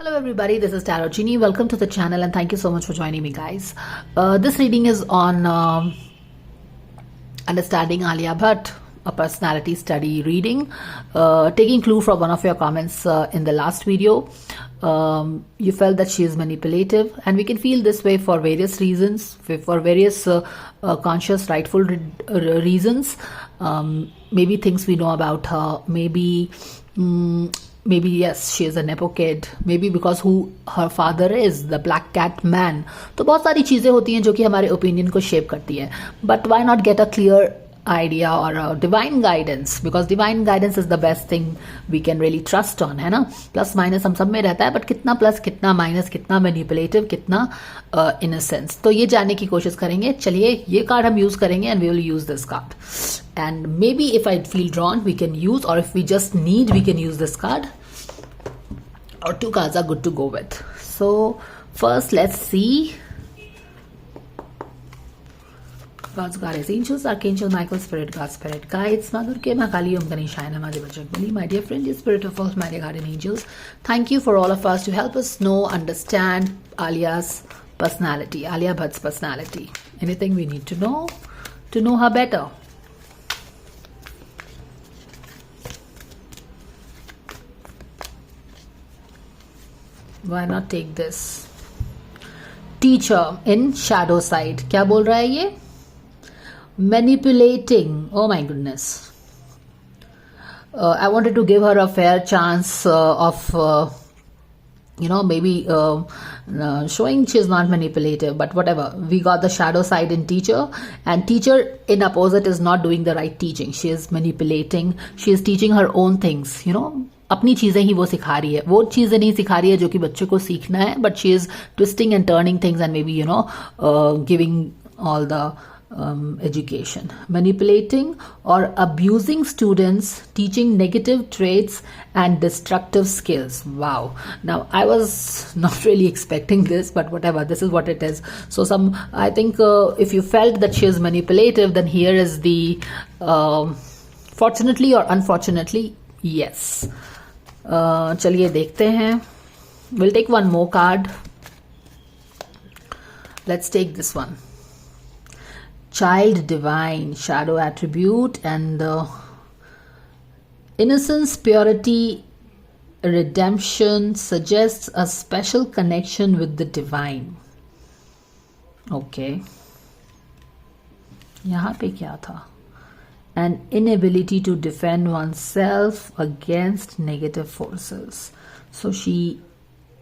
Hello everybody, this is Tarot Genie. Welcome to the channel and thank you so much for joining me, guys. This reading is on understanding Alia Bhatt, a personality study reading, taking clue from one of your comments in the last video. You felt that she is manipulative, and we can feel this way for various reasons, for various conscious, rightful reasons. Maybe things we know about her, maybe yes, she is a nepo kid, maybe because who her father is, the black cat man. तो बहुत सारी चीज़ें होती हैं जो कि हमारे opinion को शेप करती हैं. But why not get a clear idea or a divine guidance, because divine guidance is the best thing we can really trust on, है ना. प्लस माइनस हम सब में रहता है, बट कितना प्लस कितना माइनस, कितना मैनिपुलेटिव, कितना इनसेंस, तो ये जानने की कोशिश करेंगे. चलिए, ये कार्ड हम यूज करेंगे and we will use this card, and may be if I feel drawn we can use, और if we just need we can use this card, or two cards are good to go with. So first let's see. God's guides, angels, archangel Michael, spirit guides, spirit guides, Mother Durga, Ma Kali, Om Ganesha, Namah Bajrangbali. My dear friend, dear spirit of all, my dear guardian angels, thank you for all of us to help us know, understand Alia's personality, Alia Bhatt's personality. Anything we need to know her better. Why not take this? Teacher in shadow side. क्या बोल रहा है ये? Manipulating. Oh my goodness. I wanted to give her a fair chance of maybe showing she's not manipulative, but whatever. We got the shadow side in teacher, and teacher in opposite is not doing the right teaching. She is manipulating. She is teaching her own things, अपनी चीज़ें ही वो सिखा रही है, वो चीज़ें नहीं सिखा रही है जो कि बच्चे को सीखना है, but she is twisting and turning things and may be giving all the education, manipulating or abusing students, teaching negative traits and destructive skills. Wow. Now I was not really expecting this, but whatever, this is what it is. So I think if you felt that she is manipulative, then here is the fortunately or unfortunately, yes. चलिए देखते हैं. We'll take one more card. Let's take this one. Child divine, shadow attribute, and innocence, purity, redemption suggests a special connection with the divine. Okay. यहाँ पे क्या था? An inability to defend oneself against negative forces. So she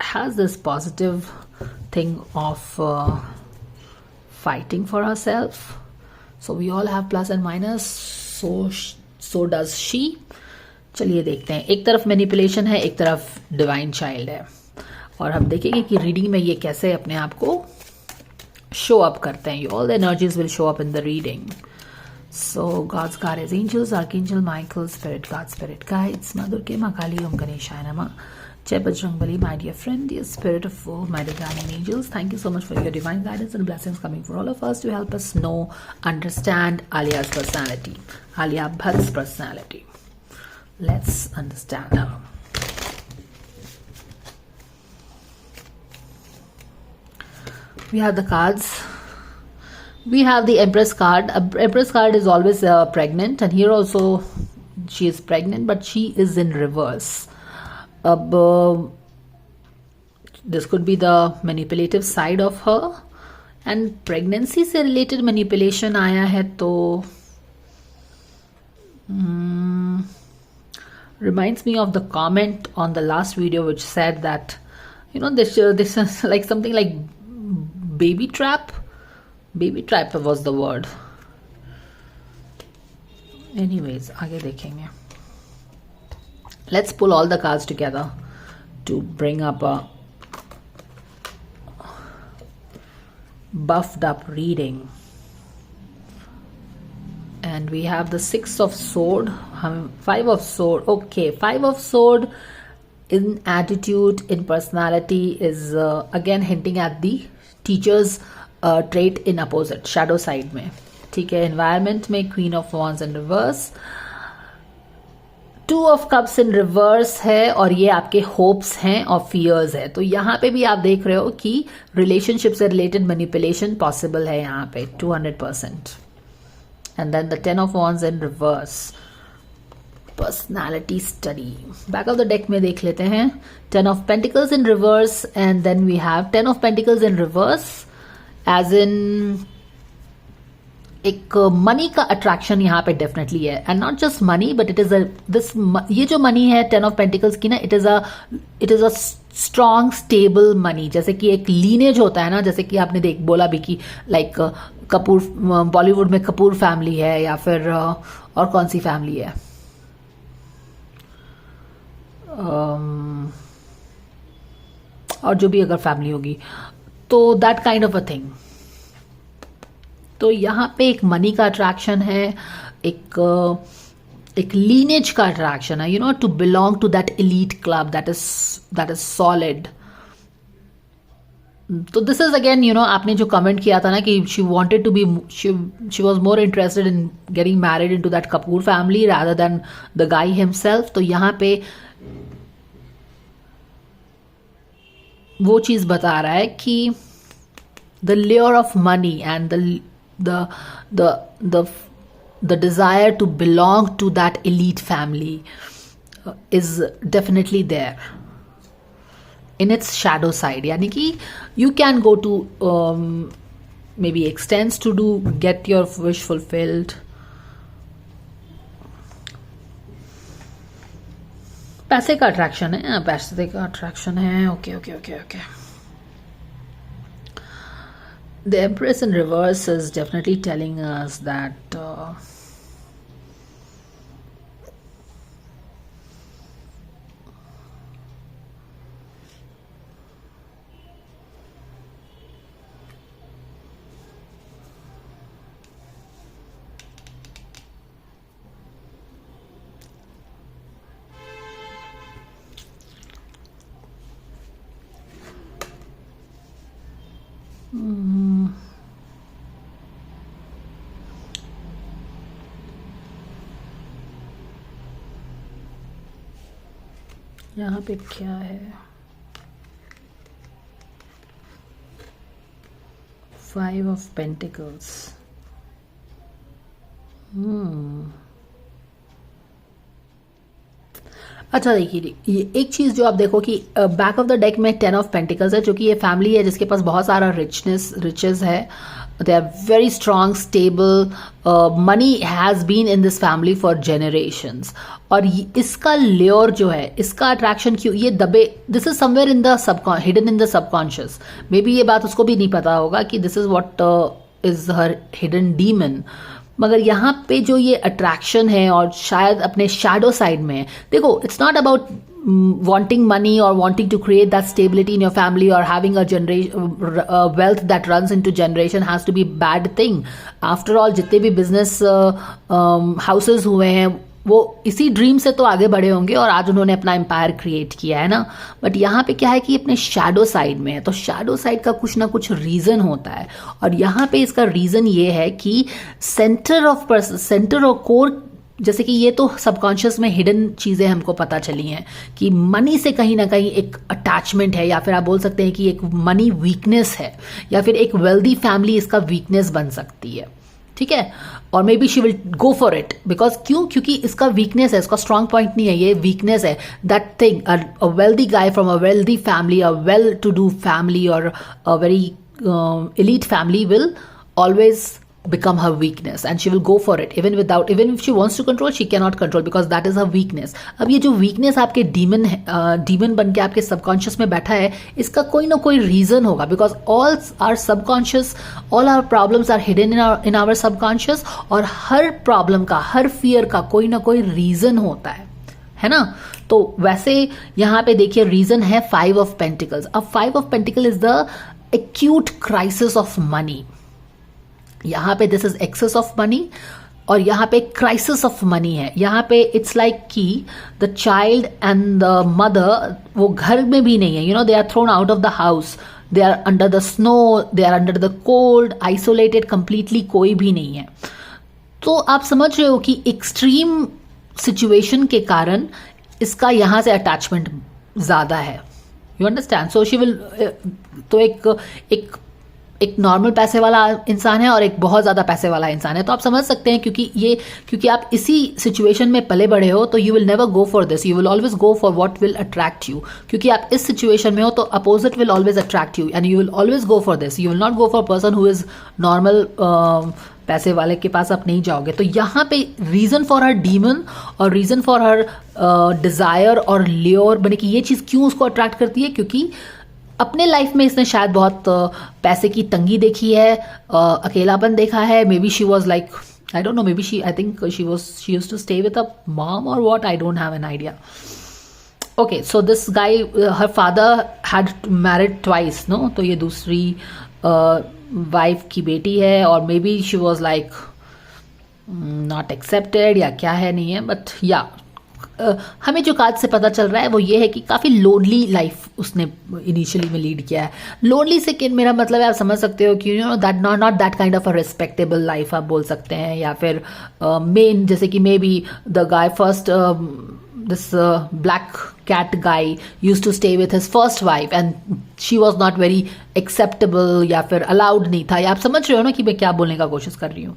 has this positive thing of fighting for herself. So we all have plus and minus. So does she. चलिए देखते हैं. एक तरफ manipulation है, एक तरफ डिवाइन चाइल्ड है, और हम देखेंगे कि रीडिंग में ये कैसे अपने आप को शो अप करते हैं. All the energies will show up in the reading. So God's guardians, angels, archangel Michael, spirit guides, spirit guides, Mother Durga, Ma Kali, Om Ganesha, Namah, Jai Bajrangbali. My dear friend, dear spirit of all, my dear guardian angels, thank you so much for your divine guidance and blessings coming for all of us to help us know, understand Alia's personality, Alia Bhatt's personality. Let's understand her. We have the cards. We have the Empress card. Empress card is always pregnant, and here also she is pregnant, but she is in reverse. This could be the manipulative side of her, and pregnancy से related manipulation आया है, तो reminds me of the comment on the last video which said that this is like something like baby trap. Baby trap was the word. Anyways, आगे देखेंगे. Let's pull all the cards together to bring up a buffed up reading. And we have the Six of Sword, Five of Sword. Okay, Five of Sword in attitude, in personality is again hinting at the teacher's trait in opposite, shadow side में. ठीक है. Environment में Queen of Wands in reverse, two of cups in reverse है और ये आपके hopes हैं और फियर्स है। तो यहाँ पे भी आप देख रहे हो कि रिलेशनशिप से रिलेटेड मैनिपुलेशन पॉसिबल है यहाँ पे 200%। And then the 10 of wands in reverse, personality study. Back of the deck में देख लेते हैं 10 of pentacles in reverse and then we have 10 of pentacles in reverse as in एक money का attraction यहाँ पे डेफिनेटली है, and not just money but it is this, ये जो मनी है 10 ऑफ पेंटिकल्स की ना, it is a strong stable money. जैसे कि एक लीनेज होता है ना, जैसे कि आपने बोला भी कि लाइक कपूर, बॉलीवुड में कपूर फैमिली है या फिर और कौन सी फैमिली है, और जो भी अगर फैमिली होगी, तो that kind of a thing. तो यहाँ पे एक मनी का अट्रैक्शन है, एक लीनेज का अट्रैक्शन है, you know, to belong to that elite club that is solid. तो this is again, you know, आपने जो कमेंट किया था ना कि she wanted to be, she was more interested in getting married into that Kapoor family rather than the guy himself. तो यहाँ पे वो चीज बता रहा है कि the layer of money and the desire to belong to that elite family is definitely there in its shadow side. यानी कि you can go to maybe extents to do get your wish fulfilled. पैसे का attraction है, पैसे का attraction है। Okay okay okay okay. The Empress in reverse is definitely telling us that यहाँ पे क्या है, 5 of Pentacles। अच्छा देखिए, ये एक चीज जो आप देखो कि बैक ऑफ द डेक में 10 ऑफ पेंटिकल्स है, जो कि ये फैमिली है जिसके पास बहुत सारा रिचेस है। They are very strong stable, money has been in this family for generations. और इसका लेयर जो है, इसका अट्रैक्शन क्यों ये दबे, this is somewhere in the hidden in the subconscious. May be ये बात उसको भी नहीं पता होगा कि this is what is her hidden demon. मगर यहाँ पे जो ये अट्रैक्शन है और शायद अपने शैडो साइड में है, देखो it's not about wanting money or wanting to create that stability in your family or having a wealth that runs into generation has to be bad thing. After all, जितने भी business houses हुए हैं वो इसी dream से तो आगे बढ़े होंगे और आज उन्होंने अपना एम्पायर क्रिएट किया है ना। बट यहाँ पे क्या है कि अपने शैडो साइड में है, तो शैडो साइड का कुछ ना कुछ रीजन होता है। और यहाँ पे इसका रीजन ये है कि सेंटर और कोर, जैसे कि ये तो सबकॉन्शियस में हिडन चीजें हमको पता चली हैं कि मनी से कहीं ना कहीं एक अटैचमेंट है, या फिर आप बोल सकते हैं कि एक मनी वीकनेस है, या फिर एक वेल्दी फैमिली इसका वीकनेस बन सकती है। ठीक है, और maybe she will go for it because क्योंकि इसका वीकनेस है, इसका स्ट्रॉन्ग पॉइंट नहीं है, ये वीकनेस है। That thing, a wealthy guy from a wealthy family, a well to do family और a very elite family will always become her weakness and she will go for it even if she wants to control, she cannot control because that is her weakness. अब ये जो weakness आपके demon बन के आपके subconscious में बैठा है, इसका कोई ना कोई reason होगा because all our subconscious, all our problems are hidden in our subconscious और हर problem का, हर fear का कोई ना कोई reason होता है ना। तो वैसे यहाँ पे देखिए रीजन है 5 ऑफ पेंटिकल्स। अब 5 of pentacle is the acute crisis of money. यहाँ पे this is excess of money और यहाँ पे क्राइसिस ऑफ मनी है। यहाँ पे इट्स लाइक कि the child and the mother वो घर में भी नहीं है, you know, they are thrown out of the house, they are under the snow, they are under the cold, isolated completely, कोई भी नहीं है। तो आप समझ रहे हो कि एक्सट्रीम सिचुएशन के कारण इसका यहाँ से अटैचमेंट ज़्यादा है, you understand. So she will, तो एक एक नॉर्मल पैसे वाला इंसान है और एक बहुत ज़्यादा पैसे वाला इंसान है, तो आप समझ सकते हैं क्योंकि आप इसी सिचुएशन में पले बड़े हो, तो you will never go for this, you will always go for what will attract you. क्योंकि आप इस सिचुएशन में हो तो opposite will always attract you and you will always go for this, you will not go for person who is normal. पैसे वाले के पास आप नहीं जाओगे। तो यहाँ पे रीजन फॉर हर डीमन और रीजन फॉर हर डिजायर और ल्योर बने कि ये चीज़ क्यों उसको अट्रैक्ट करती है, क्योंकि अपने लाइफ में इसने शायद बहुत पैसे की तंगी देखी है, अकेलापन देखा है। Maybe she was like, I don't know, maybe I think she used to stay with a mom और what, I don't have an idea. Okay, so this guy, her father had married twice, no, तो ये दूसरी wife की बेटी है और maybe she was like not accepted या क्या है, नहीं है, बट या हमें जो कार्ड से पता चल रहा है वो ये है कि काफ़ी लोनली लाइफ उसने इनिशियली में लीड किया है। लोनली से मेरा मतलब है, आप समझ सकते हो कि you know that not that kind of a respectable life आप बोल सकते हैं, या फिर मेन जैसे कि may be the guy first, this black cat guy used to stay with his first wife and she was not very acceptable या फिर allowed नहीं था, या आप समझ रहे हो ना कि मैं क्या बोलने का कोशिश कर रही हूँ।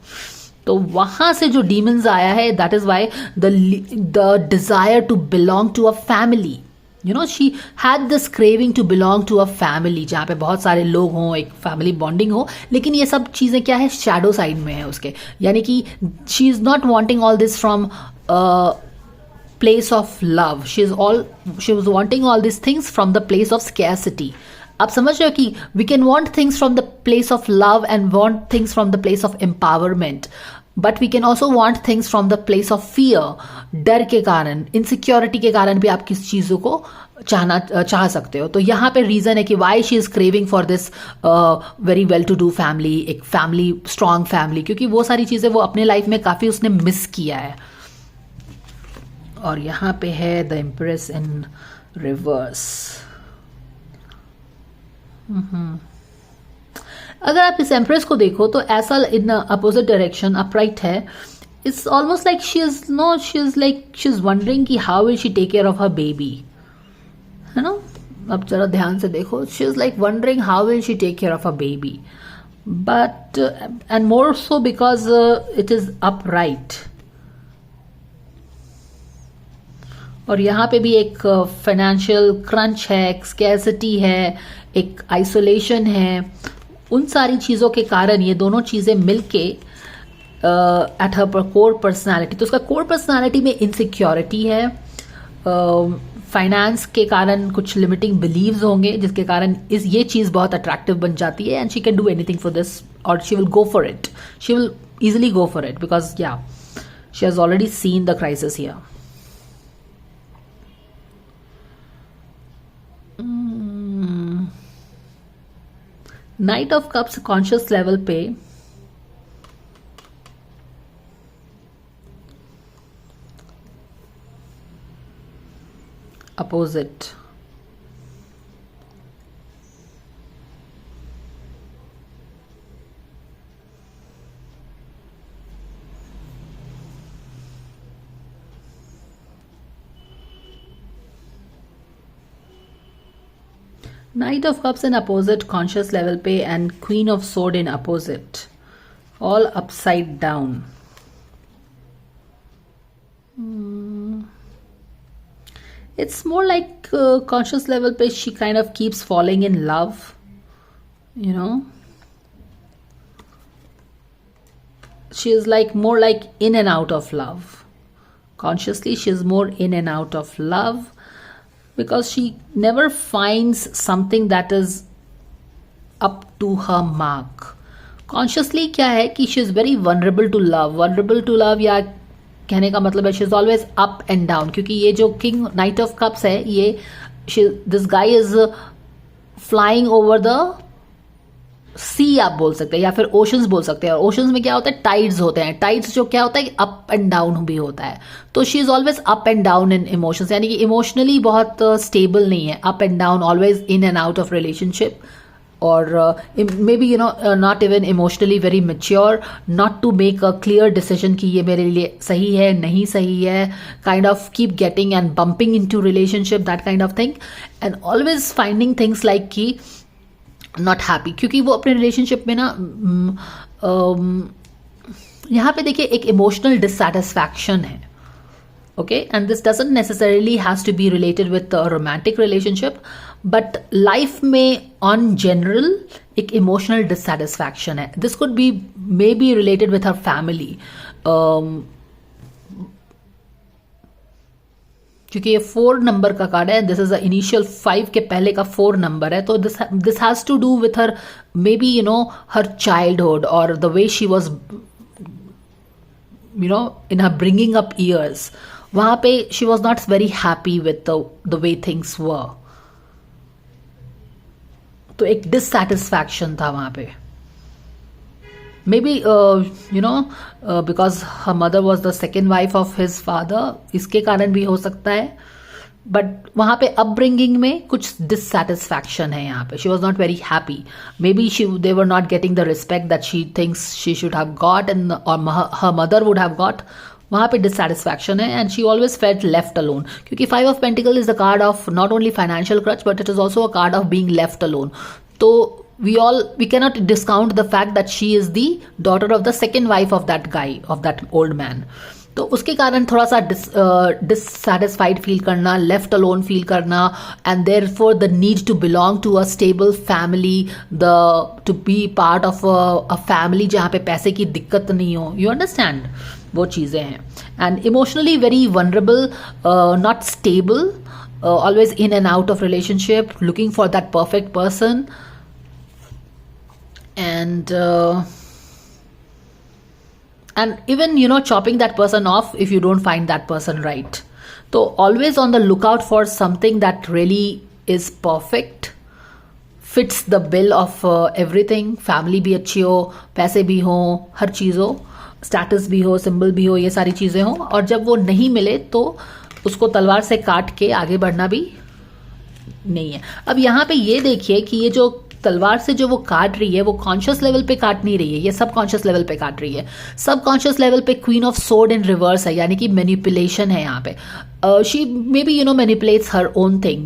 तो वहां से जो demons आया है, that is why the desire to belong to a family, you know, she had this craving to belong to a family जहाँ पे बहुत सारे लोग हों, एक family bonding हो, लेकिन ये सब चीज़ें क्या है, shadow side में है उसके, यानी कि she is not wanting all this from place of love, she was wanting all these things from the place of scarcity। आप समझ रहे हो कि we can want things from the place of love and want things from the place of empowerment, but we can also want things from the place of fear। डर के कारण, insecurity के कारण भी आप किस चीज़ों को चाह सकते हो। तो यहाँ पे रीजन है कि why she is craving for this very well to do family, एक फैमिली, स्ट्रॉन्ग फैमिली, क्योंकि वो सारी चीज़ें वो अपने लाइफ में काफ़ी उसने मिस किया है। और यहाँ पे है द एम्प्रेस इन रिवर्स। अगर आप इस एम्प्रेस को देखो तो ऐसा इन अपोजिट डायरेक्शन अपराइट है। It's almost like she is wondering कि how will she take care of her baby, है ना। अब जरा ध्यान से देखो, she is like wondering how will she take care of her baby, but and more so because it is upright. और यहाँ पे भी एक फाइनेंशियल क्रंच है, एक स्कैर्सिटी है, एक आइसोलेशन है। उन सारी चीज़ों के कारण ये दोनों चीज़ें मिलके एट हर कोर पर्सनालिटी, तो उसका कोर पर्सनालिटी में इनसिक्योरिटी है, फाइनेंस के कारण कुछ लिमिटिंग बिलीव्स होंगे जिसके कारण ये चीज़ बहुत अट्रैक्टिव बन जाती है, and she can do anything for this, और she will go for it, she will easily go for it, because या she has already seen the crisis here. Knight of Cups conscious level पे opposite, Knight of Cups in opposite conscious level पे and Queen of Sword in opposite, all upside down. It's more like conscious level पे she kind of keeps falling in love, you know. She is like more like in and out of love. Consciously she is more in and out of love, because she never finds something that is up to her mark. Consciously क्या है कि she is very vulnerable to love. Vulnerable to love या कहने का मतलब है she is always up and down, क्योंकि ये जो King Knight of Cups है, ये this guy is flying over the सी आप बोल सकते हैं, या फिर ओशंस बोल सकते हैं। और ओशंस में क्या होता है, टाइड्स होते हैं। टाइड्स जो क्या होता है, अप एंड डाउन भी होता है। तो she is always up and down in emotions, यानी कि इमोशनली बहुत स्टेबल नहीं है, up and down, always in and out of relationship, or maybe not even emotionally very mature, not to make a clear decision कि ये मेरे लिए सही है नहीं सही है, kind of keep getting and bumping into relationship, that kind of thing, and always finding things like कि not happy, क्योंकि वो अपने relationship में ना यहाँ पे देखिए एक emotional dissatisfaction है. Okay, and this doesn't necessarily has to be related with a romantic relationship, but life में on general एक emotional dissatisfaction है. This could be maybe related with her family. क्योंकि ये 4 नंबर का कार्ड है, this is the initial 5 के पहले का 4 नंबर है, तो this has to do with her maybe her childhood और the way she was in her bringing up years. वहां पे she was not very happy with the way things were. तो एक डिससैटिस्फैक्शन था वहां पे. Maybe because her mother was the second wife of his father, इसके कारण भी हो सकता है. बट वहां पे अपब्रिंगिंग में कुछ डिससैटिस्फैक्शन है. यहाँ पे she was not very happy. Maybe they were not getting the respect that she thinks she should have got and और her mother would have got. वहां पे डिससैटिस्फैक्शन है and she always felt left alone, क्योंकि 5 of pentacle is the card of not only financial crunch but it is also a card of being left alone. तो we cannot discount the fact that she is the daughter of the second wife of that guy, of that old man. तो उसके कारण थोड़ा सा dissatisfied feel करना, left alone feel करना, and therefore the need to belong to a stable family, to be part of a family जहाँ पे पैसे की दिक्कत नहीं हो. यू अंडरस्टैंड, वो चीज़ें हैं. And emotionally very vulnerable, not stable, always in and out of relationship, looking for that perfect person. And even chopping that person off if you don't find that person right. So always on the lookout for something that really is perfect, fits the bill of everything. Family भी अच्छी हो, पैसे भी हो, हर चीज़ हो, status भी हो, symbol भी हो, ये सारी चीज़ें हो. और जब वो नहीं मिले तो उसको तलवार से काट के आगे बढ़ना भी नहीं है. अब यहाँ पे ये देखिए कि ये जो तलवार से जो वो काट रही है वो कॉन्शियस लेवल पे काट नहीं रही है, ये सब कॉन्शियस लेवल पे काट रही है. सब कॉन्शियस लेवल पे queen of sword in reverse है, यानी कि मैनिपुलेशन है यहाँ पे. She may be manipulates her own thing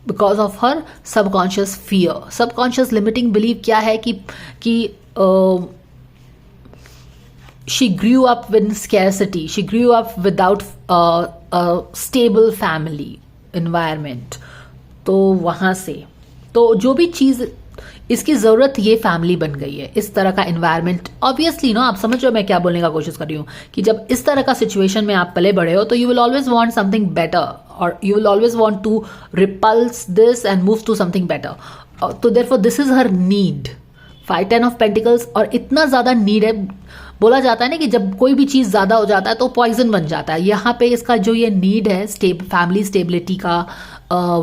because of her subconscious fear. Subconscious limiting believe क्या है कि she grew up with scarcity, she grew up without a stable family environment. तो वहाँ से तो जो भी चीज़ इसकी ज़रूरत ये फैमिली बन गई है, इस तरह का इन्वायरमेंट. ऑब्वियसली आप समझ रहे हो मैं क्या बोलने का कोशिश कर रही हूँ कि जब इस तरह का सिचुएशन में आप पले बड़े हो तो you will always want something better, और you will always want to repulse this and move to something better. तो therefore this is her need. 5-10 of pentacles, और इतना ज़्यादा नीड है. बोला जाता है ना कि जब कोई भी चीज़ ज़्यादा हो जाता है तो पॉइजन बन जाता है. यहाँ पे इसका जो ये नीड है फैमिली स्टेबिलिटी का,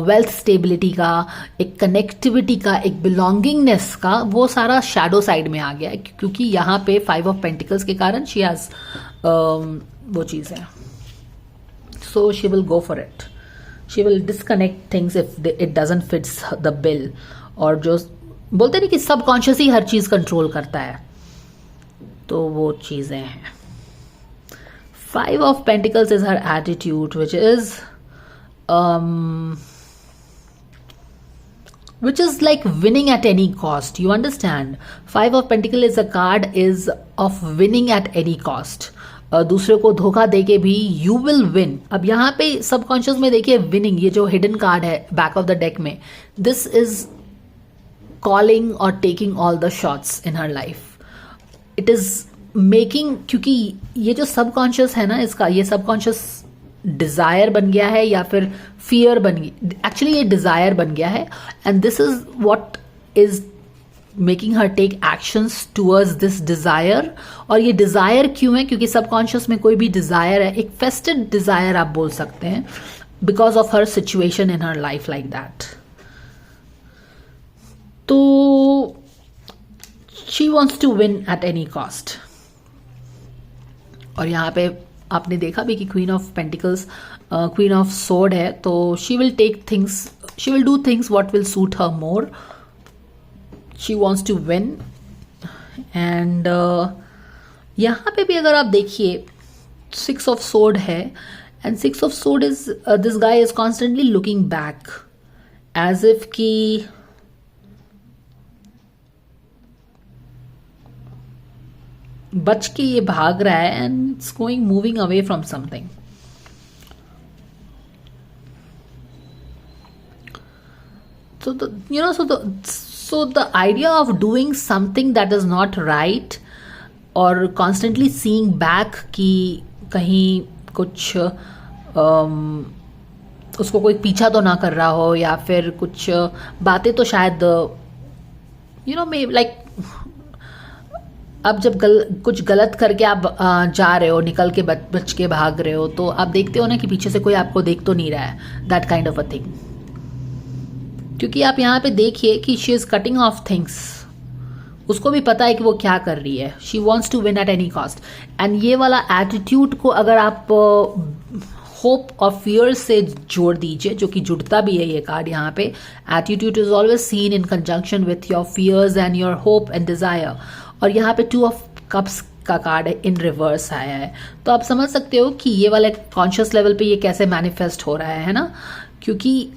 वेल्थ स्टेबिलिटी का, एक कनेक्टिविटी का, एक बिलोंगिंगनेस का, वो सारा शैडो साइड में आ गया है, क्योंकि यहाँ पे 5 ऑफ पेंटिकल्स के कारण शी हैज़ वो चीज़ है. So she will go for it, she will disconnect things if it doesn't fits the bill. और जो बोलते नहीं कि सबकॉन्शियस ही हर चीज़ कंट्रोल करता है, तो वो चीज़ें हैं. 5 of pentacles is her attitude which is like winning at any cost. You understand? 5 of Pentacle is a card is of winning at any cost. दूसरे को धोखा देके भी you will win. अब यहाँ पे सबकॉन्शियस में देखिए winning, ये जो हिडन कार्ड है बैक ऑफ द डेक में, this is calling or taking all the shots in her life. It is making, क्योंकि ये जो सबकॉन्शियस है ना, इसका ये सबकॉन्शियस डिजायर बन गया है या फिर फियर बन गई. एक्चुअली ये डिजायर बन गया है, and this is what is making her take actions towards this desire. और ये डिजायर क्यों है? क्योंकि सबकॉन्शियस में कोई भी डिजायर है, एक फेस्टेड डिजायर आप बोल सकते हैं, because of her situation in her life like that. तो she wants to win at any cost. और यहाँ पे आपने देखा भी कि queen of pentacles queen of sword है, तो she will take things, she will do things what will suit her more. She wants to win. And यहाँ पे भी अगर आप देखिए 6 ऑफ सोर्ड है, and 6 of sword is this guy is constantly looking back as if की बच के ये भाग रहा है and it's going moving away from something. So the idea of doing something that is not right और constantly seeing back कि कहीं कुछ उसको कोई पीछा तो ना कर रहा हो, या फिर कुछ बातें तो शायद मे लाइक अब जब कुछ गलत करके आप जा रहे हो, निकल के बच के भाग रहे हो, तो आप देखते हो ना कि पीछे से कोई आपको देख तो नहीं रहा है, that kind of a thing. क्योंकि आप यहाँ पे देखिए कि she is cutting of things, उसको भी पता है कि वो क्या कर रही है, she wants to win at any cost. And ये वाला एटीट्यूड को अगर आप होप और फियर से जोड़ दीजिए, जो कि जुड़ता भी है ये कार्ड यहाँ पे, attitude is always seen in conjunction with your fears and your hope and desire. और यहाँ पे 2 ऑफ कप्स का कार्ड इन रिवर्स आया है, तो आप समझ सकते हो कि ये वाले कॉन्शियस लेवल पे ये कैसे मैनिफेस्ट हो रहा है ना। क्योंकि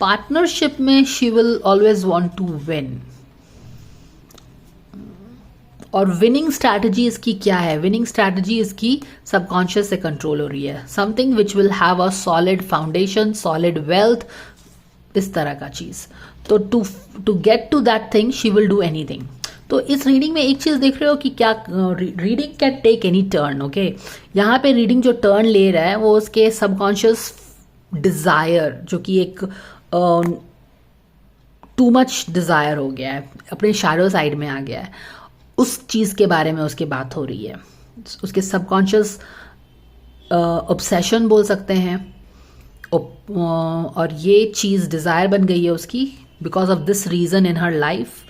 पार्टनरशिप में she will always want to win. और विनिंग स्ट्रैटेजी इसकी क्या है? विनिंग स्ट्रैटेजी इसकी सबकॉन्शियस से कंट्रोल हो रही है, something which will have a solid foundation, solid wealth, इस तरह का चीज। तो to get to that thing she will do anything. तो इस रीडिंग में एक चीज देख रहे हो कि क्या reading can take any turn. Okay, यहाँ पे रीडिंग जो टर्न ले रहा है वो उसके सबकॉन्शियस डिजायर, जो कि एक टू मच डिजायर हो गया है, अपने शैडो साइड में आ गया है, उस चीज के बारे में उसकी बात हो रही है। उसके सबकॉन्शियस ऑब्सेशन बोल सकते हैं, और ये चीज डिजायर बन गई है उसकी because of this reason in her life.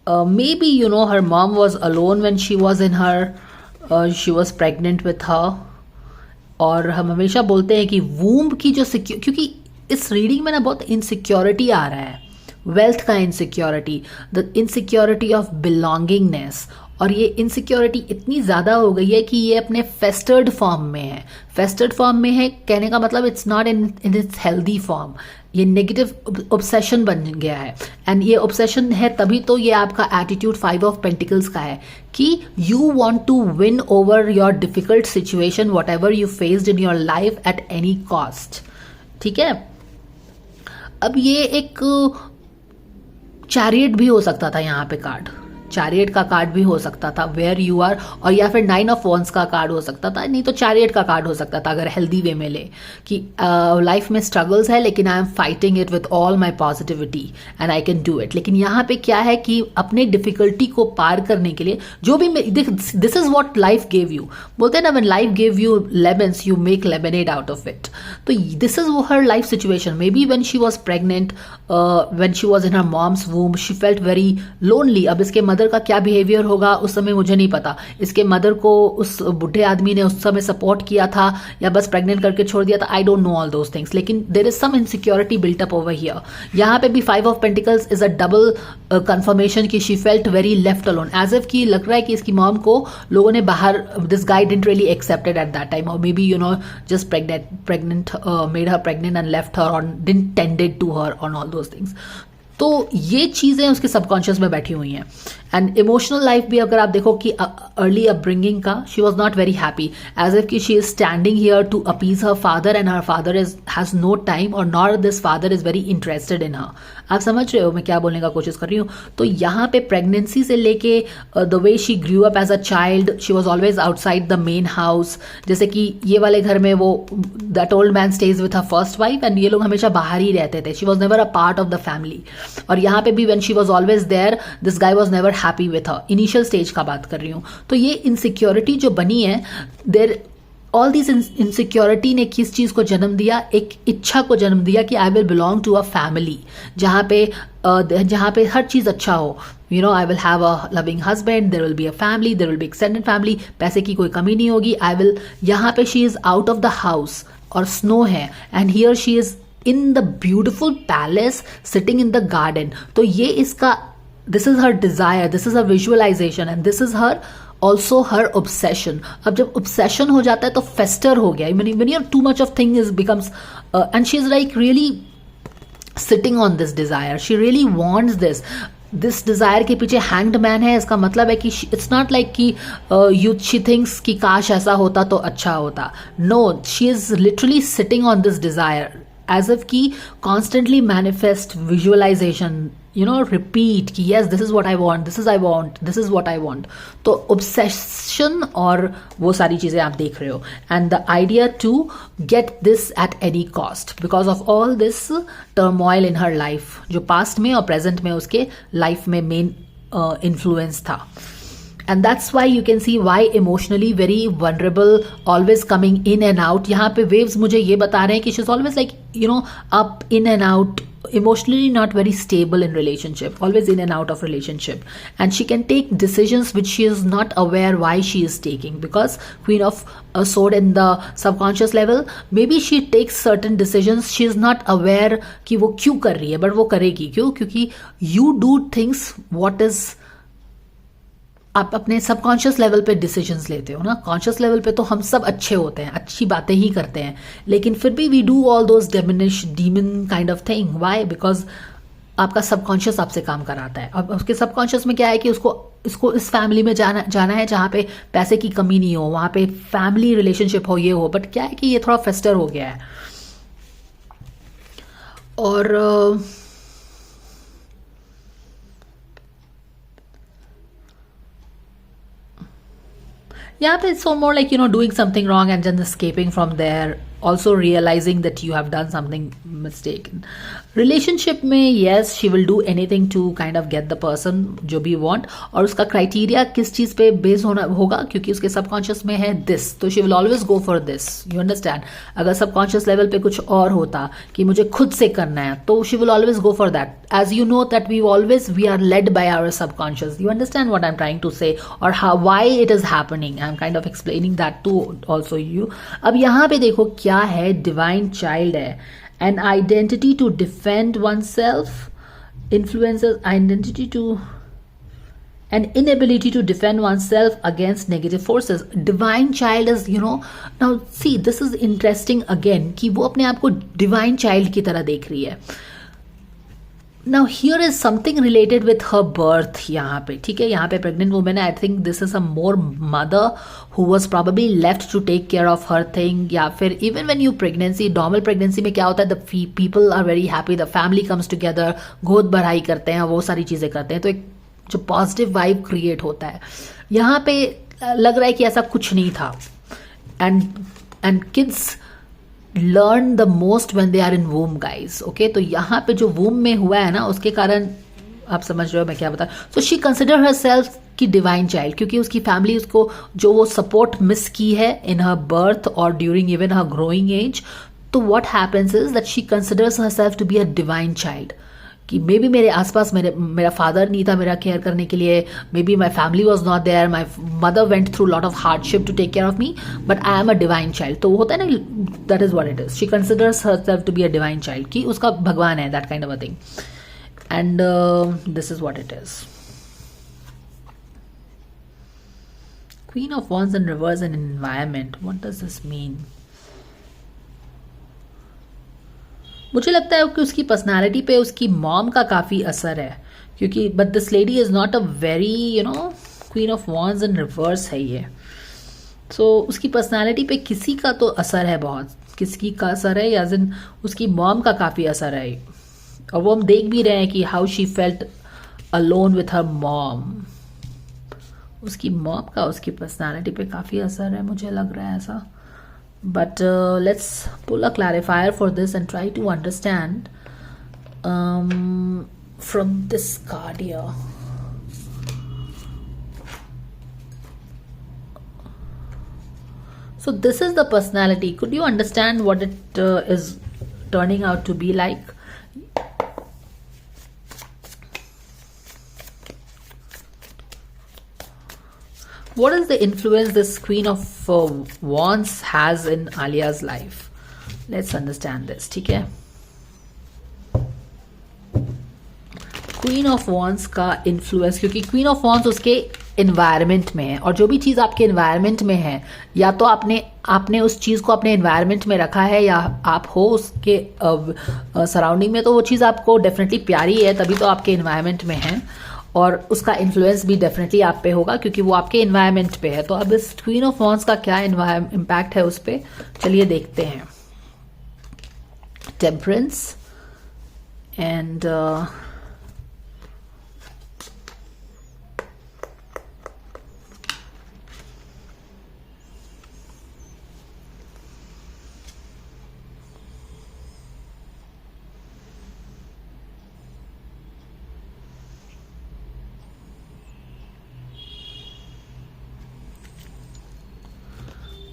Maybe her mom was alone when she was in her she was pregnant with her. और हम हमेशा बोलते हैं कि वूम्ब की जो क्योंकि इस रीडिंग में ना बहुत इनसिक्योरिटी आ रहा है, वेल्थ का insecurity, the insecurity of belongingness. और ये इनसिक्योरिटी इतनी ज़्यादा हो गई है कि ये अपने फेस्टर्ड फॉर्म में है। फेस्टर्ड फॉर्म में है कहने का मतलब it's not in its healthy form, ये नेगेटिव ऑब्सेशन बन गया है। एंड ये ऑब्सेशन है तभी तो ये आपका एटीट्यूड 5 ऑफ पेंटिकल्स का है कि you want to win over your difficult situation whatever you faced in your life at any cost. ठीक है, अब ये एक चैरियट भी हो सकता था यहाँ पे कार्ड, चैरियट का कार्ड भी हो सकता था वेयर यू आर, और या फिर 9 ऑफ वॉन्स का कार्ड हो सकता था, नहीं तो चैरियट का कार्ड हो सकता था अगर हेल्दी वे में ले कि लाइफ में स्ट्रगल्स है लेकिन I am fighting it with all my positivity and I can do it. लेकिन यहाँ पे क्या है कि अपने डिफिकल्टी को पार करने के लिए जो भी this is what life gave you, बोलते हैं ना when life gave you lemons you make lemonade out of it. तो this is her life situation. Maybe when she was pregnant, when she was in her mom's womb, she felt very lonely. अब इसके mother का क्या behaviour होगा उस समय मुझे नहीं पता, इसके मदर को उस बुढ़े आदमी ने उस समय सपोर्ट किया था या बस प्रेग्नेंट करके छोड़ दिया था, I don't know all those things. लेकिन there is some insecurity built up over here. यहाँ पे भी 5 of pentacles is a double confirmation कि she felt very left alone, as if की लग रहा है कि इसकी मॉम को लोगों ने बाहर, this guy didn't really accepted at that time, और maybe just pregnant made her pregnant and left her और didn't tended to her on all those things. तो ये चीजें उसके सबकॉन्शियस में बैठी हुई हैं। एंड इमोशनल लाइफ भी अगर आप देखो कि अर्ली अपब्रिंगिंग का, she was not very happy, as if की she is standing here to appease her father and her father has no time और not this father is very interested in her. आप समझ रहे हो मैं क्या बोलने का कोशिश कर रही हूँ? तो यहाँ पे प्रेगनेंसी से लेके the way she grew up as a child, she was always outside the main house. जैसे कि ये वाले घर में वो that old man stays with her first wife and ये लोग हमेशा बाहर ही रहते थे, she was never a part of the family. और यहाँ पे भी when she was always there, this guy was never happy with her. Initial stage का बात कर रही हूँ। तो ये इनसिक्योरिटी जो बनी है, देयर ऑल दिस इनसिक्योरिटी ने किस चीज को जन्म दिया? एक इच्छा को जन्म दिया कि I will belong to a family जहाँ पे हर चीज अच्छा हो। I will have a loving husband, there will be a family, there will be extended family, पैसे की कोई कमी नहीं होगी। यहाँ पे she is out of the house और स्नो है and here she is in the beautiful palace sitting in the garden. तो ये इसका, this is her desire, this is her visualization and this is her also her obsession. अब जब obsession हो जाता है तो fester हो गया. When you're too much of thing is becomes and she's like really sitting on this desire. She really wants this. This desire के पीछे हैंग्ड मैन है. इसका मतलब है कि इट्स नॉट लाइक कि शी थिंक्स कि काश ऐसा होता तो अच्छा होता. No, she is literally sitting on this desire as if की constantly manifest visualisation, you know, repeat कि yes this is what I want, this is I want, this is what I want. तो obsession और वो सारी चीज़ें आप देख रहे हो. And the idea to get this at any cost because of all this turmoil in her life, जो पास्ट में और प्रेजेंट में उसके लाइफ में मेन इन्फ्लुएंस था. And that's why you can see why emotionally very vulnerable, always coming in and out. यहाँ पे waves मुझे ये बता रहे हैं कि she's always like, you know, up, in and out, emotionally not very stable in relationship, always in and out of relationship. And she can take decisions which she is not aware why she is taking, because Queen of a Sword in the subconscious level, maybe she takes certain decisions, she is not aware कि वो क्यों कर रही है, but वो करेगी. क्यों? क्योंकि you do things what is, आप अपने सबकॉन्शियस लेवल पे डिसीजंस लेते हो ना. कॉन्शियस लेवल पे तो हम सब अच्छे होते हैं, अच्छी बातें ही करते हैं, लेकिन फिर भी we do all those demon kind of thing. Why? Because आपका सबकॉन्शियस आपसे काम कराता है. अब उसके सबकॉन्शियस में क्या है कि उसको इस फैमिली में जाना है जहाँ पे पैसे की कमी नहीं हो, वहाँ पे फैमिली रिलेशनशिप हो, ये हो. बट क्या है कि ये थोड़ा फेस्टर हो गया है. और yeah, but it's so more like, you know, doing something wrong and then escaping from there, also realizing that you have done something mistaken. Relationship में yes, she will do anything to kind of get the person जो भी want. और उसका criteria किस चीज़ पे base होगा, क्योंकि उसके subconscious में है this, तो she will always go for this. You understand? अगर subconscious level पे कुछ और होता कि मुझे खुद से करना है, तो she will always go for that. As you know that we are led by our subconscious. You understand what I'm trying to say or why it is happening? I'm kind of explaining that to also you. अब यहाँ पे देखो क्या है, divine child है. An identity to defend oneself, influences identity to an inability to defend oneself against negative forces. Divine child is, you know, now see this is interesting again कि वो अपने आप को divine child की तरह देख रही है. Now here is something related with her birth. यहाँ पे ठीक है, यहाँ पे pregnant woman है. I think this is a more mother who was probably left to take care of her thing. या फिर even when you pregnancy, normal pregnancy में क्या होता है, the people are very happy, the family comes together, गोद भराई करते हैं, वो सारी चीज़ें करते हैं, तो एक जो पॉजिटिव वाइब क्रिएट होता है. यहाँ पे लग रहा है कि ऐसा कुछ नहीं था. And kids learn the most when they are in womb, guys. Okay, तो यहाँ पे जो womb में हुआ है ना, उसके कारण आप समझ रहे हो मैं क्या बता. So she consider herself की divine child, क्योंकि उसकी फैमिली उसको जो वो सपोर्ट मिस की है in her birth or during even her growing age. तो what happens is that she considers herself to be a divine child. कि मे बी मेरे आसपास मेरा फादर नहीं था मेरा केयर करने के लिए, maybe my family was not there, my mother went through lot of hardship to take care of me, but I am a divine child. तो वो होता है ना, that is what it is. She considers herself to be a divine child, कि उसका भगवान है, that kind of a thing. And this is what it is. Queen of wands and reverse and environment. What does this mean? मुझे लगता है कि उसकी personality पे उसकी मॉम का काफ़ी असर है, क्योंकि but this lady is not a very, you know, queen of wands in reverse है ये. सो उसकी पर्सनालिटी पे किसी का तो असर है, बहुत किसकी का असर है, या जिन उसकी मॉम का काफ़ी असर है. और वो हम देख भी रहे हैं कि how she felt alone with her mom. उसकी मॉम का उसकी पर्सनालिटी पे काफ़ी असर है, मुझे लग रहा है ऐसा. But let's pull a clarifier for this and try to understand from this card here. So this is the personality. Could you understand what it is turning out to be like? What is the influence this Queen of Wands has in Alia's life? Let's understand this, ठीक है. Queen of wands का influence, क्योंकि queen of wands उसके environment में है, और जो भी चीज़ आपके इन्वायरमेंट में है, या तो आपने उस चीज़ को अपने इन्वायरमेंट में रखा है, या आप हो उसके सराउंडिंग में, तो वो चीज़ आपको डेफिनेटली प्यारी है, तभी तो आपके इन्वायरमेंट में है, और उसका इन्फ्लुएंस भी डेफिनेटली आप पे होगा क्योंकि वो आपके इन्वायरमेंट पे है। तो अब इस क्वीन ऑफ वॉन्ड्स का क्या इम्पैक्ट है उस पर, चलिए देखते हैं। Temperance and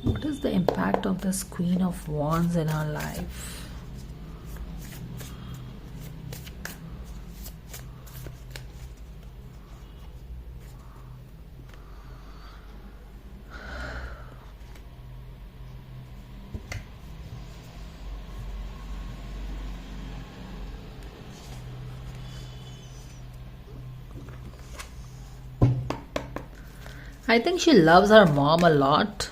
what is the impact of this Queen of Wands in her life? I think she loves her mom a lot.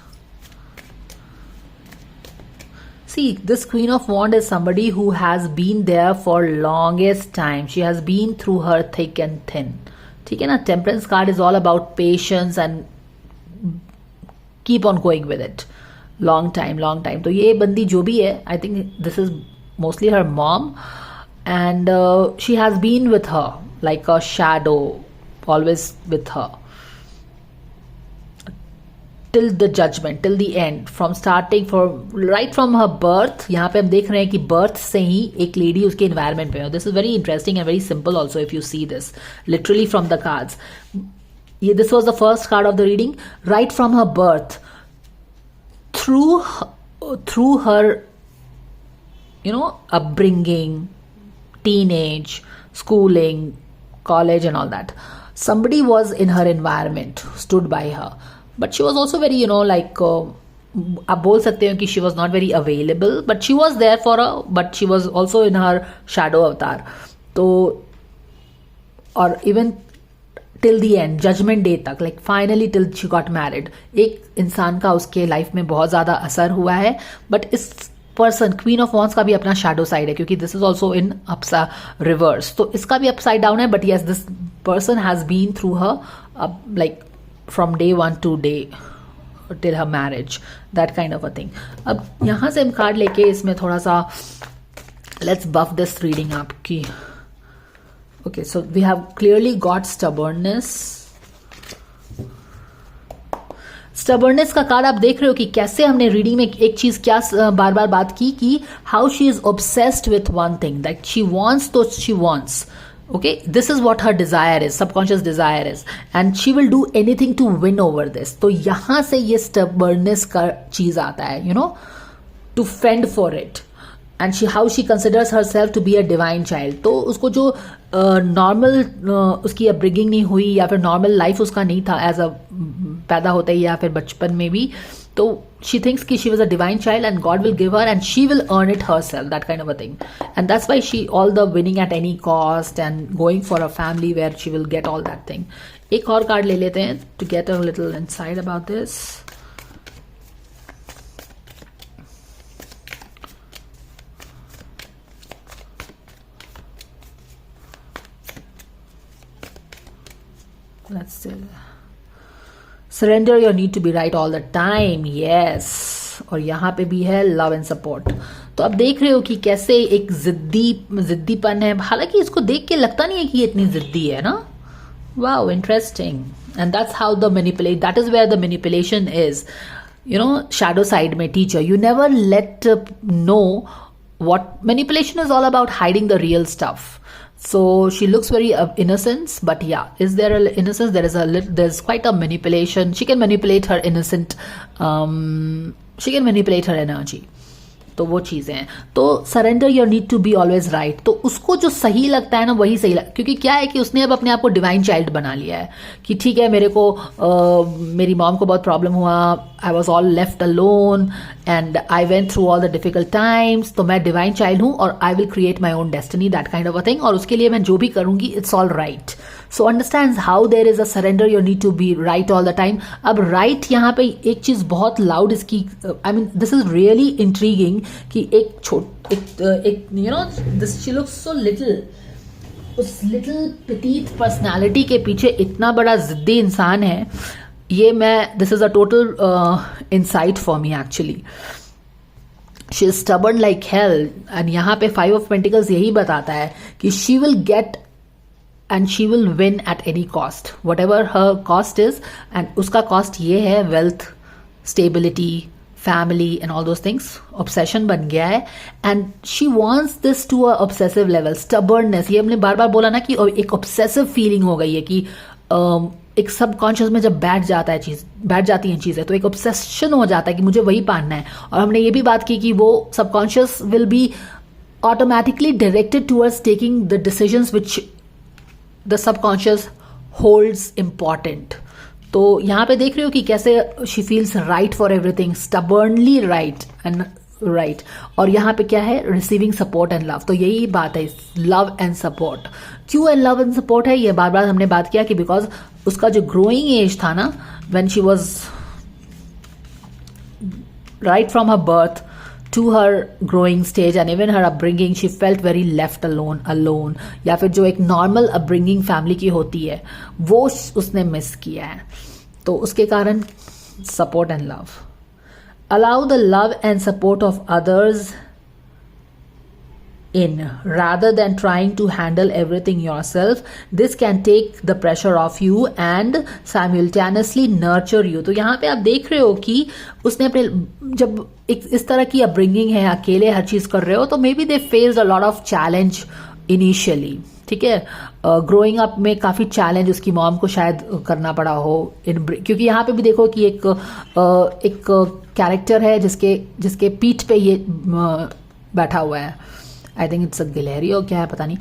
See, this Queen of Wands is somebody who has been there for longest time. She has been through her thick and thin. ठीक है ना? Temperance card is all about patience and keep on going with it. Long time, long time. तो ये बंदी जो भी है, I think this is mostly her mom, and she has been with her like a shadow, always with her. Till the judgment, till the end, from starting, right from her birth. यहाँ पे हम देख रहे हैं कि birth से ही एक lady उसके environment पे है. This is very interesting and very simple also if you see this literally from the cards. This was the first card of the reading. Right from her birth, through her, upbringing, teenage, schooling, college and all that, somebody was in her environment, stood by her. But she was also very, आप बोल सकते हो कि she was not very available, but she was there for her, but she was also in her shadow avatar. तो और even till the end, judgment day तक, like finally till she got married, एक इंसान का उसके life में बहुत ज़्यादा असर हुआ है. बट इस पर्सन क्वीन ऑफ वॉन्ड्स का भी अपना शैडो साइड है, क्योंकि दिस इज ऑल्सो इन अपसा रिवर्स, तो इसका भी अपसाइड डाउन है. But yes, this person has been through her, like from day one to day till her marriage, that kind of a thing. अब यहाँ से हम कार्ड लेके इसमें थोड़ा सा let's buff this reading आपकी. Okay, so we have clearly got stubbornness. Stubbornness का कार्ड आप देख रहे हो कि कैसे हमने रीडिंग में एक चीज क्या बार बार बात की कि how she is obsessed with one thing, that she wants तो she wants. Okay, this is what her desire is, subconscious desire is, and she will do anything to win over this. तो यहाँ से ये stubbornness का चीज आता है, to fend for it, and how she considers herself to be a divine child. तो उसको जो नॉर्मल उसकी अपब्रिंगिंग नहीं हुई, या फिर नॉर्मल लाइफ उसका नहीं था एज अ पैदा होता ही, या फिर बचपन में भी, तो she thinks कि she was a divine child and God will give her and she will earn it herself, that kind of a thing. And that's why she all the winning at any cost and going for a family where she will get all that thing. एक और card ले लेते हैं to get a little insight about this. Let's see. Surrender your need to be right all the time. Yes. और यहाँ पे भी है love and support. तो अब देख रहे हो कि कैसे एक जिद्दीपन है, हालांकि इसको देख के लगता नहीं है कि ये इतनी जिद्दी है ना. Wow, interesting. And that's how that is where the manipulation is. Shadow side में teacher, you never let know what manipulation is all about, hiding the real stuff. So she looks very innocent, but yeah, is there a innocence? There's quite a manipulation. She can manipulate her innocent. She can manipulate her energy. तो वो चीज़ें हैं। तो surrender your need to be always right. तो उसको जो सही लगता है ना वही सही क्योंकि क्या है कि उसने अब अपने आप को डिवाइन चाइल्ड बना लिया है कि ठीक है मेरे को मेरी मॉम को बहुत प्रॉब्लम हुआ, I was all left alone and I went through all the difficult times, तो मैं डिवाइन चाइल्ड हूँ और I will create my own destiny, that kind of a thing, और उसके लिए मैं जो भी करूंगी it's all right. So understand how there is a surrender your need to be right all the time. अब राइट यहाँ पे एक चीज बहुत लाउड इसकी, I mean this is really intriguing कि एक you know this she looks so little, उस लिटिल पिटीट पर्सनालिटी के पीछे इतना बड़ा जिद्दी इंसान है। ये मैं this is a total insight for me actually. She is stubborn like hell and यहाँ पे 5 ऑफ पेंटिकल्स यही बताता है कि she will get and she will win at any cost, what ever her cost is, and उसका cost ये है wealth, stability, family and all those things. Obsession बन गया है and she wants this to a obsessive level. Stubbornness, ये हमने बार बार बोला ना कि एक ऑब्सेसिव फीलिंग हो गई है कि एक सबकॉन्शियस में जब बैठ जाती हैं चीजें तो एक ऑब्सेशन हो जाता है कि मुझे वही पाना है। और हमने ये भी बात की कि वो subconscious will be automatically directed towards taking the decisions which the subconscious holds important. तो यहाँ पे देख रहे हो कि कैसे she feels right for everything, स्टबर्नली right and right. और यहाँ पे क्या है, रिसीविंग सपोर्ट एंड लव। तो यही बात है, लव एंड सपोर्ट। क्यों एंड लव एंड सपोर्ट है, ये बार बार हमने बात किया कि बिकॉज उसका जो ग्रोइंग एज था ना, when she was right from her birth to her growing stage and even her upbringing, she felt very left alone, या फिर जो एक नॉर्मल अपब्रिंगिंग फैमिली की होती है वो उसने मिस किया है। तो उसके कारण support and love. Allow the love and support of others in rather than trying to handle everything yourself. This can take the pressure off you and simultaneously nurture you. तो यहाँ पे आप देख रहे हो कि उसने अपने जब एक इस तरह की अपब्रिंगिंग है, अकेले हर चीज कर रहे हो, तो may be they faced a lot of challenge initially, ठीक है। ग्रोइंग अप में काफ़ी चैलेंज उसकी मॉम को शायद करना पड़ा हो क्योंकि यहाँ पे भी देखो कि एक कैरेक्टर है जिसके पीठ पे ये बैठा हुआ है, आई थिंक इट्स अ गिलहरी और क्या है पता नहीं।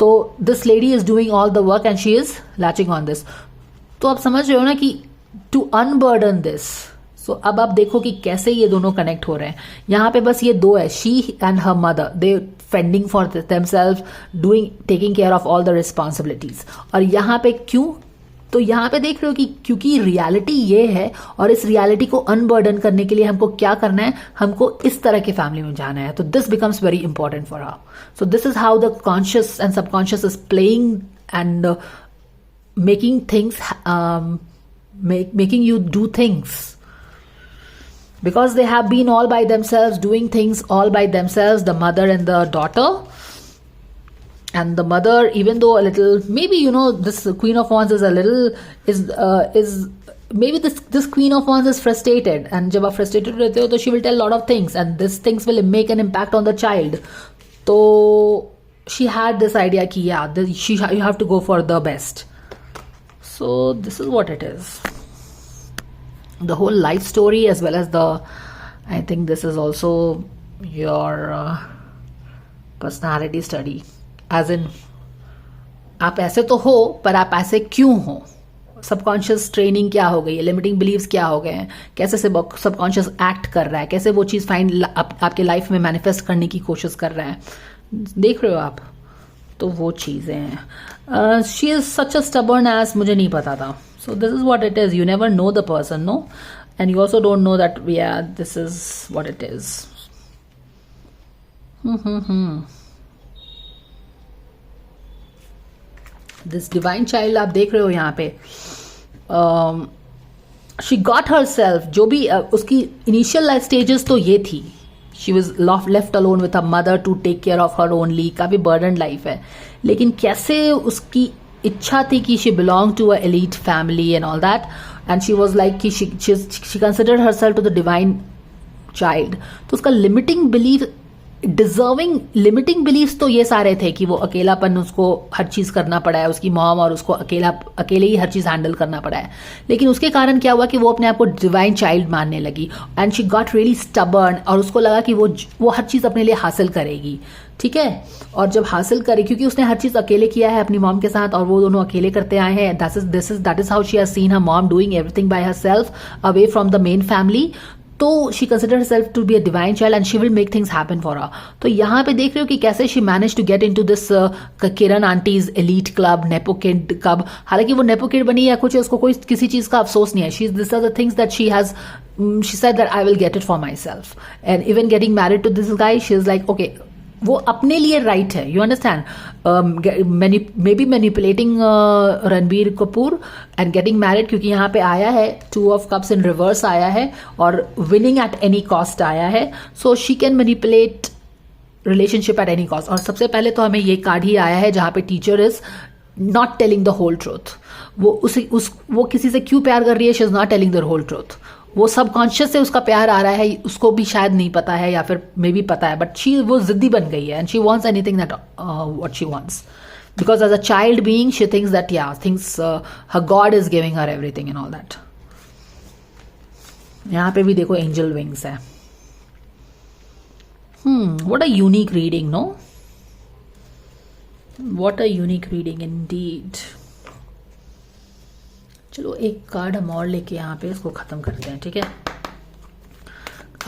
तो this lady is doing all the work and she is latching on this. तो आप समझ रहे हो ना कि टू अनबर्डन दिस। सो अब आप देखो कि कैसे ये दोनों कनेक्ट हो रहे हैं। यहाँ पे बस ये दो है, she and her mother, they fending for themselves, taking care of all the responsibilities. और यहाँ पे क्यों, तो यहाँ पे देख रहे हो कि क्योंकि रियलिटी ये है और इस रियलिटी को अनबर्डन करने के लिए हमको क्या करना है, हमको इस तरह की फैमिली में जाना है। तो this becomes very important for her. So this is how the conscious and subconscious is playing and making things, making you do things because they have been all by themselves, doing things all by themselves, the mother and the daughter. And the mother, even though a little, maybe you know, this Queen of Wands is a little is maybe this Queen of Wands is frustrated, and जब आप frustrated रहते हो तो she will tell a lot of things and these things will make an impact on the child. तो she had this idea कि yeah, you have to go for the best. So this is what it is. The whole life story as well as I think this is also your personality study, as in आप ऐसे तो हो पर आप ऐसे क्यों हो, subconscious training क्या हो गई है, लिमिटिंग बिलीव्स क्या हो गए हैं, कैसे सबकॉन्शियस एक्ट कर रहा है, कैसे वो चीज़ फाइंड आपके लाइफ में मैनिफेस्ट करने की कोशिश कर रहा है, देख रहे हो आप। तो वो चीज़ें हैं। She is such a stubborn age, मुझे नहीं पता था। So this is what it is. You never know the person, no? And you also don't know that, yeah, this is what it is. This divine child आप देख रहे हो यहाँ पे, she got herself, जो भी उसकी initial life stages तो ये थी, she was left alone with her mother to take care of her only, काफ़ी burdened life है। लेकिन कैसे उसकी इच्छा थी कि she belonged to a elite family and all that, and she was like कि she considered herself to the divine child। तो उसका limiting belief deserving limiting beliefs तो ये सारे थे कि वो अकेलापन, उसको हर चीज़ करना पड़ा है, उसकी मॉम और उसको अकेले ही हर चीज़ हैंडल करना पड़ा है। लेकिन उसके कारण क्या हुआ कि वो अपने आप को डिवाइन चाइल्ड मानने लगी and she got really stubborn, और उसको लगा कि वो हर चीज़ अपने लिए हासिल करेगी, ठीक है। और जब हासिल करे, क्योंकि उसने हर चीज़ अकेले किया है अपनी मॉम के साथ और वो दोनों अकेले करते आए हैं, that is how she has seen her mom doing everything by herself away from the main family. तो she consider herself to be a divine child and she will make things happen for her. तो यहाँ पे देख रहे हो कि कैसे she manage to get into this Kiran aunty's elite club, nepo kid club. हालांकि वो नेपो किड बनी या कुछ है, उसको कोई किसी चीज का अफसोस नहीं है। She this are the things that she has, she said that I will get it for myself, and even getting married to this guy, she is like okay, वो अपने लिए राइट है, you understand. May be manipulating Ranbir Kapoor and getting married, क्योंकि यहाँ पे आया है 2 of cups in reverse आया है और विनिंग एट एनी कॉस्ट आया है। So she can manipulate relationship eight any cost. और सबसे पहले तो हमें ये कार्ड ही आया है जहाँ पे teacher is not telling the whole truth. वो किसी से क्यों प्यार कर रही है, she is not telling the whole truth. वो सबकॉन्शियस से उसका प्यार आ रहा है, उसको भी शायद नहीं पता है या फिर मे भी पता है, बट वो जिद्दी बन गई है and she wants anything that what she wants, because as a child being she thinks that things her god is giving her everything and all that. यहाँ पे भी देखो एंजल विंग्स है। What a unique reading, no, what a unique reading indeed. चलो एक card हम और लेके यहाँ पे इसको खत्म करते हैं, ठीक है।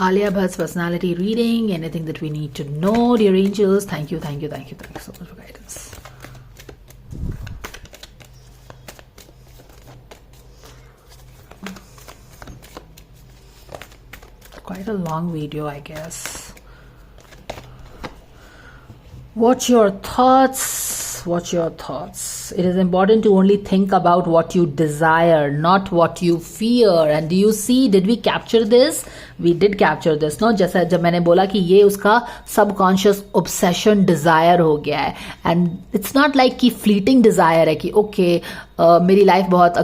Alia Bhatt personality reading, anything that we need to know dear angels. Thank you so much for guidance. Quite a long video, I guess. Watch your thoughts. Watch your thoughts. It is important to only think about what you desire, not what you fear. And do you see, did we capture this? We did capture this, no? जैसा जब मैंने बोला कि ये उसका subconscious obsession desire हो गया है, and it's not like कि fleeting desire है कि okay, मेरी लाइफ बहुत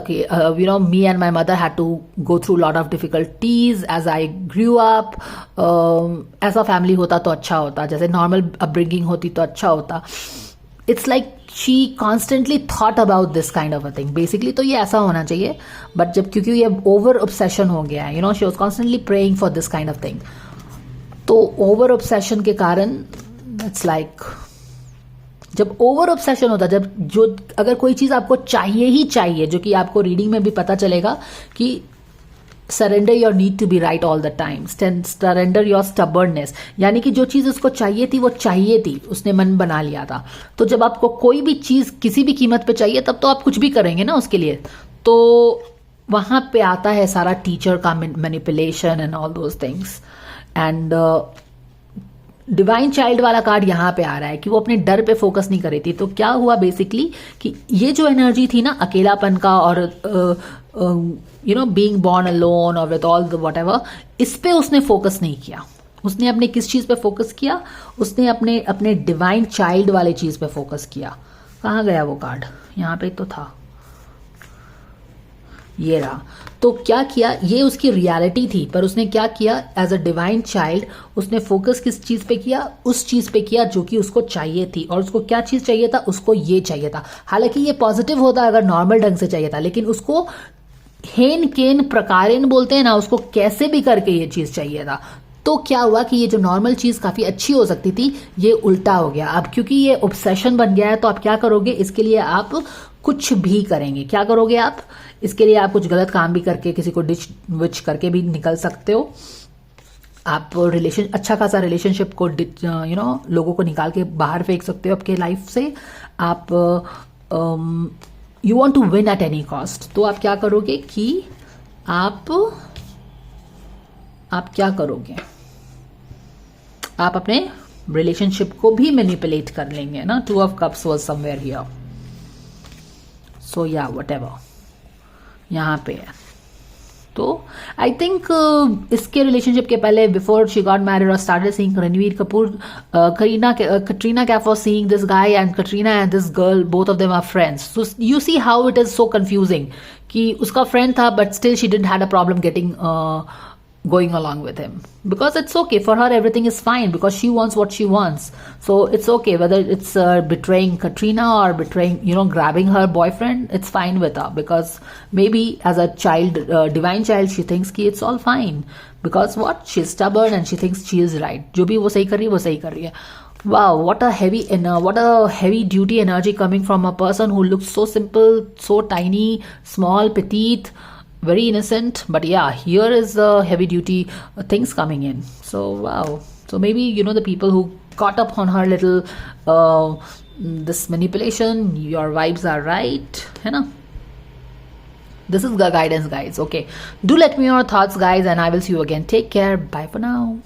you know, me and my mother had to go through a lot of difficulties as I grew up. ऐसा फैमिली होता तो अच्छा होता, जैसे नॉर्मल अपब्रिंगिंग होती तो अच्छा होता। It's like she constantly thought about this kind of a thing. Basically तो ये ऐसा होना चाहिए, बट जब क्योंकि ये ओवर ऑब्सेशन हो गया है, you no, she was constantly praying for this kind of thing. तो ओवर ऑब्सेशन के कारण इट्स लाइक, जब ओवर ऑब्सेशन होता, जब जो अगर कोई चीज आपको चाहिए ही चाहिए, जो कि आपको रीडिंग में भी पता चलेगा कि surrender your need to be right all the time, surrender your stubbornness, यानी कि जो चीज उसको चाहिए थी वो चाहिए थी, उसने मन बना लिया था। तो जब आपको कोई भी चीज किसी भी कीमत पे चाहिए, तब तो आप कुछ भी करेंगे ना उसके लिए। तो वहां पे आता है सारा टीचर का manipulation and all those things. And divine child वाला कार्ड यहाँ पे आ रहा है कि वो अपने डर पे फोकस नहीं कर रही थी। तो क्या हुआ बेसिकली कि ये जो एनर्जी थी ना अकेलापन का और you know being born alone और विद ऑल द व्हाटएवर, इस पे उसने फोकस नहीं किया। उसने अपने किस चीज पे फोकस किया? उसने अपने डिवाइन चाइल्ड वाले चीज पे फोकस किया। कहाँ गया वो कार्ड? यहाँ पे तो था, ये रहा। तो क्या किया, ये उसकी रियलिटी थी, पर उसने क्या किया एज अ डिवाइन चाइल्ड, उसने फोकस किस चीज पे किया? उस चीज पे किया जो कि उसको चाहिए थी। और उसको क्या चीज चाहिए था? उसको ये चाहिए था। हालांकि ये पॉजिटिव होता अगर नॉर्मल ढंग से चाहिए था, लेकिन उसको हेन केन प्रकारेन बोलते हैं ना, उसको कैसे भी करके ये चीज चाहिए था। तो क्या हुआ कि ये जो नॉर्मल चीज काफी अच्छी हो सकती थी, ये उल्टा हो गया। अब क्योंकि ये ऑब्सेशन बन गया है, तो आप क्या करोगे? इसके लिए आप कुछ भी करेंगे। क्या करोगे आप? इसके लिए आप कुछ गलत काम भी करके, किसी को डिच विच करके भी निकल सकते हो। आप अच्छा खासा रिलेशनशिप को यू नो लोगों को निकाल के बाहर फेंक सकते हो आपके लाइफ से। आप you want to win at any cost. तो आप क्या करोगे कि आप क्या करोगे? आप अपने रिलेशनशिप को भी मैनिपुलेट कर लेंगे ना। 2 of cups was somewhere here. So या व्हाटएवर यहाँ पे है। तो आई थिंक इसके रिलेशनशिप के पहले, बिफोर शी गॉट मैरिड और started seeing Ranbir Kapoor, Katrina Kaif was seeing this guy, and Katrina and this girl, both of them are friends. So you see how it is so confusing कि उसका फ्रेंड था, but still she didn't had a problem getting going along with him, because it's okay for her, everything is fine because she wants what she wants. So it's okay whether it's betraying Katrina or betraying, grabbing her boyfriend, it's fine with her, because maybe as a child, divine child, she thinks ki it's all fine, because what, she's stubborn and she thinks she is right, जो भी वो सही कर रही है वो सही कर रही है. Wow, what a heavy duty energy coming from a person who looks so simple, so tiny, small, petite, very innocent. But yeah, here is the heavy duty things coming in. So wow. So maybe the people who caught up on her little this manipulation, your vibes are right, है ना? This is the guidance, guys. Okay, do let me know your thoughts, guys, and I will see you again. Take care. Bye for now.